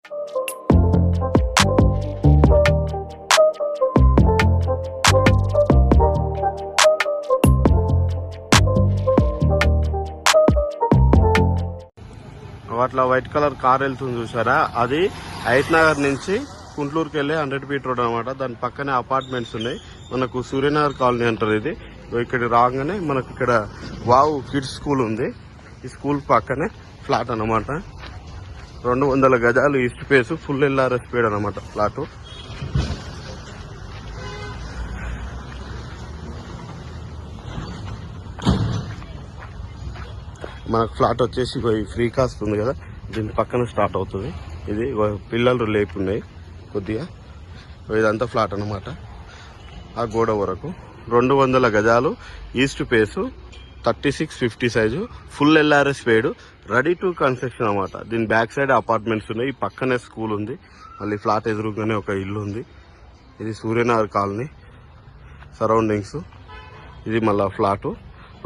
అట్లా white colour car వెళ్తుంది చూసారా, అది హైత్ నగర్ నుంచి కుంట్లూరుకి వెళ్ళే 100 ఫీట్ రోడ్ అనమాట. దాని పక్కనే అపార్ట్మెంట్స్ ఉన్నాయి. మనకు సూర్యనగర్ కాలనీ అంటారు ఇది. ఇక్కడ రాగానే మనకు ఇక్కడ వావ్ కిడ్స్ స్కూల్ ఉంది. ఈ స్కూల్ పక్కనే ఫ్లాట్ అనమాట. 200 గజాలు east face, full LRS speed అనమాట ఫ్లాట్. మనకు ఫ్లాట్ వచ్చేసి ఫ్రీ కాస్ట్ ఉంది కదా, దీని పక్కన స్టార్ట్ అవుతుంది. ఇది పిల్లలు లేపున్నాయి కొద్దిగా. ఇదంతా ఫ్లాట్ అనమాట. ఆ గోడ వరకు 200 గజాలు east face, 3650 size, full LRS speed, ready to construction అనమాట. దీని బ్యాక్ సైడ్ అపార్ట్మెంట్స్ ఉన్నాయి. ఈ పక్కనే స్కూల్ ఉంది. మళ్ళీ ఫ్లాట్ ఎదురుగానే ఒక ఇల్లు ఉంది. ఇది సూర్యనగర్ కాలనీ సరౌండింగ్స్. ఇది మళ్ళా ఫ్లాటు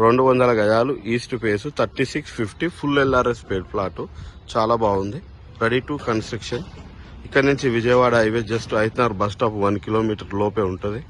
200 గజాలు east face, 3650, full LRS speed flat. చాలా బాగుంది, రెడీ టు కన్స్ట్రక్షన్. ఇక్కడ నుంచి Vijayawada highway just Hayath Nagar bus stop 1 kilometre లోపే ఉంటుంది.